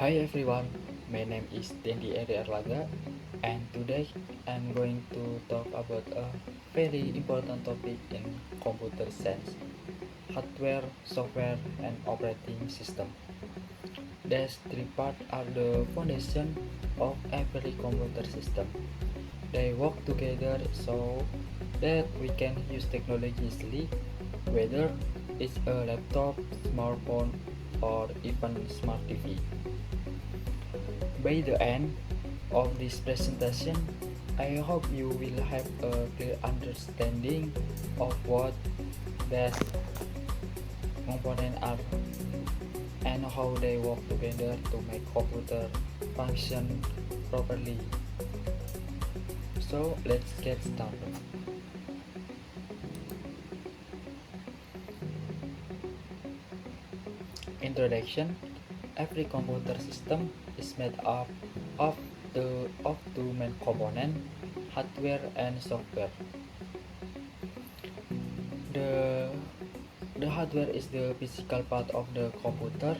Hi everyone, my name is Dendi Eri Erlaga, and today I'm going to talk about a very important topic in computer science: hardware, software, and operating system. These three parts are the foundation of every computer system. They work together so that we can use technology easily, whether it's a laptop, smartphone, or even smart TV. By the end of this presentation, I hope you will have a clear understanding of what these components are and how they work together to make computer function properly. So let's get started. Introduction: every computer system is made up of two main components, hardware and software. The the hardware is the physical part of the computer,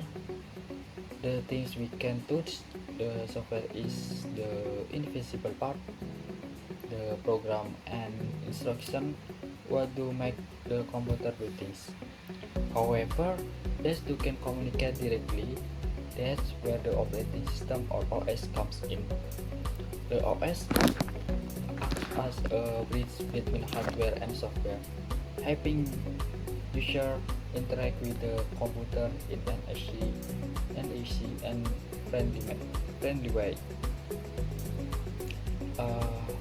the things we can touch. The software is the invisible part, the program and instruction what do make the computer do things. However, these two can communicate directly. That's where the operating system or OS comes in. The OS acts as a bridge between hardware and software, helping user interact with the computer in an easy and friendly way.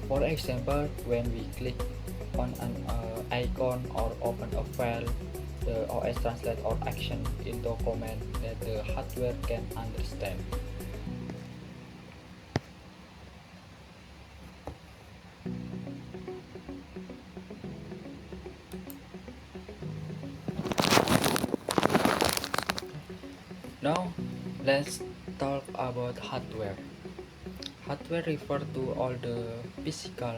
For example, when we click on an icon or open a file, the OS translates our action into a command that the hardware can understand. Now, let's talk about hardware. Hardware refers to all the physical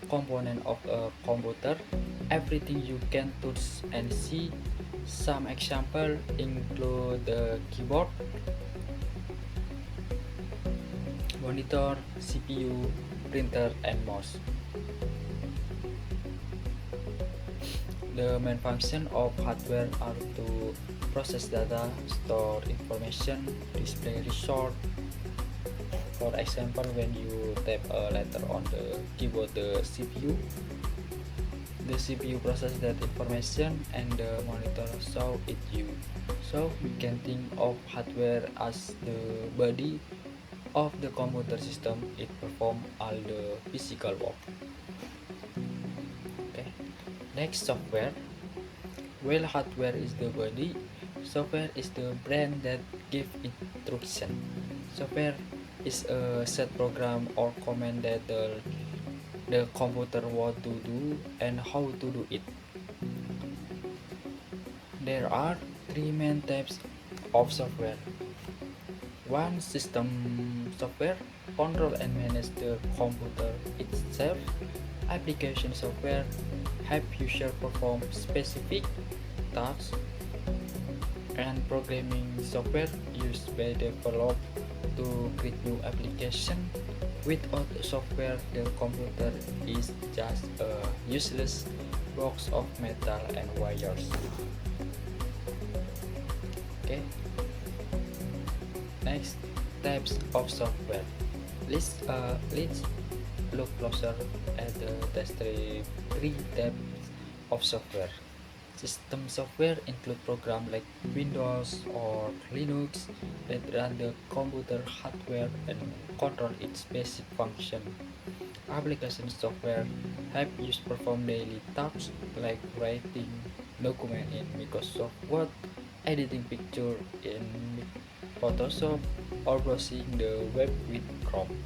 component of a computer, everything you can touch and see. Some examples include the keyboard, monitor, CPU, printer, and mouse. The main function of hardware are to process data, store information, display result. For example, when you type a letter on the keyboard, the CPU process that information and the monitor show it you. So we can think of hardware as the body of the computer system. It perform all the physical work. Okay. Next, software. While hardware is the body, software is the brain that give instruction. Software is a set program or command that the computer what to do and how to do it. There are three main types of software. One, system software, control and manage the computer itself. Application software, help user perform specific tasks. And programming software, used by developers to create new application. Without software, the computer is just a useless box of metal and wires. Okay. Next, types of software. Let's look closer at the three types of software. System software include programs like Windows or Linux that run the computer hardware and control its basic function. Application software help users perform daily tasks like writing document in Microsoft Word, editing picture in Photoshop, or browsing the web with Chrome.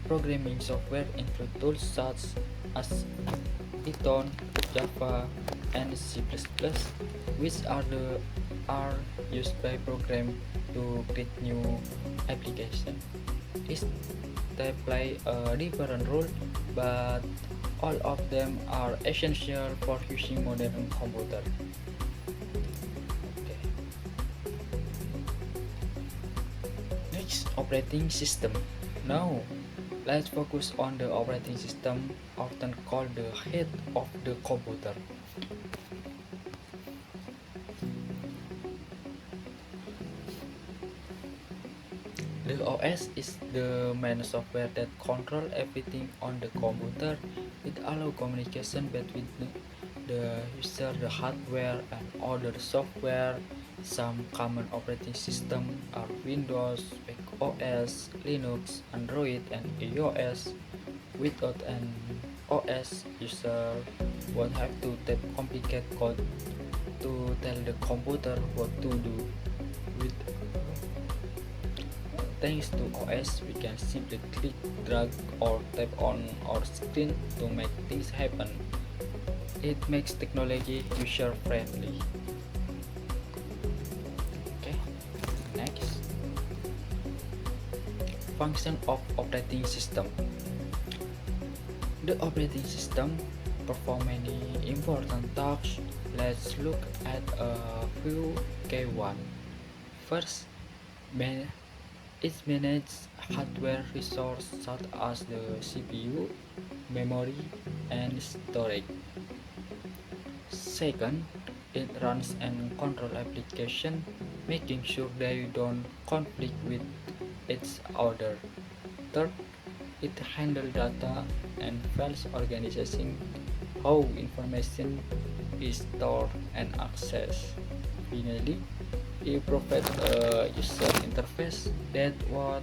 Programming software include tools such as Python, Java, and C++, which are used by program to create new application. Each they play a different role, but all of them are essential for using modern computer. Okay. Operating system. Now, let's focus on the operating system, often called the head of the computer. The OS is the main software that control everything on the computer. It allows communication between the user, the hardware, and other software. Some common operating systems are Windows, Mac OS, Linux, Android, and iOS. Without an OS, user won't have to type complicated code to tell the computer what to do. With Thanks to OS, we can simply click, drag, or tap on our screen to make things happen. It makes technology user-friendly. Okay, next. Function of operating system. The operating system perform many important tasks. Let's look at a few key ones. First, it manages hardware resources such as the CPU, memory, and storage. Second, it runs and control application, making sure they don't conflict with its other. Third, it handles data and files organization, how information is stored and accessed. Finally, it provides a user interface that what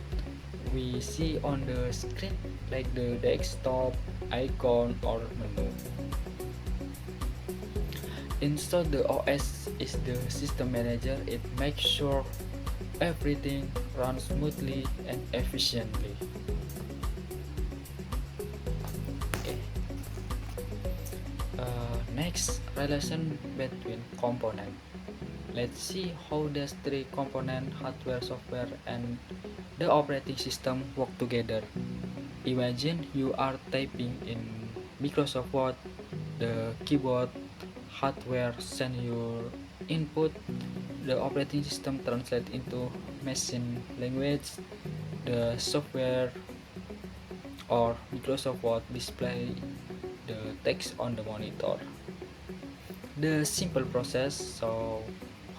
we see on the screen, like the desktop icon or menu. Instead, the OS is the system manager. It makes sure everything runs smoothly and efficiently. Okay. Next, relation between components. Let's see how these three components, hardware, software, and the operating system work together. Imagine you are typing in Microsoft Word, the keyboard hardware send your input, the operating system translate into machine language, the software or Microsoft Word display the text on the monitor. The simple process, so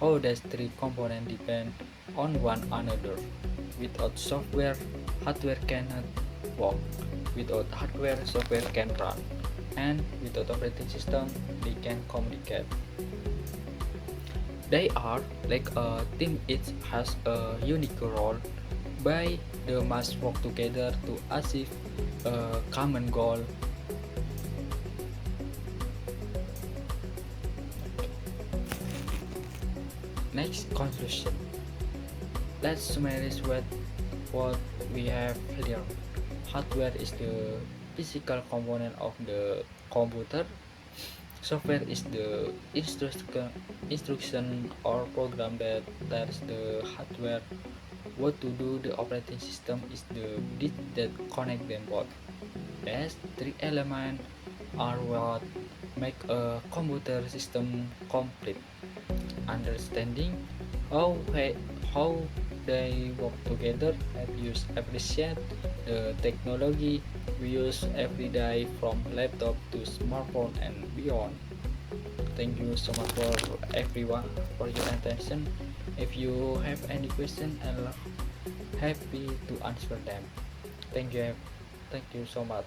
how does three components depend on one another. Without software, hardware cannot work. Without hardware, software can run. And without operating system, they can communicate. They are like a team, each has a unique role, but they must work together to achieve a common goal. Next, conclusion. Let's summarize what we have learned. Hardware is the physical component of the computer. Software is the instruction or program that tells the hardware what to do. The operating system is the bit that connect them both. These three elements are what make a computer system complete. Understanding how how they work together help you appreciate the technology we use every day, from laptop to smartphone and beyond. Thank you so much for everyone for your attention. If you have any question, I'll happy to answer them. Thank you. Thank you so much.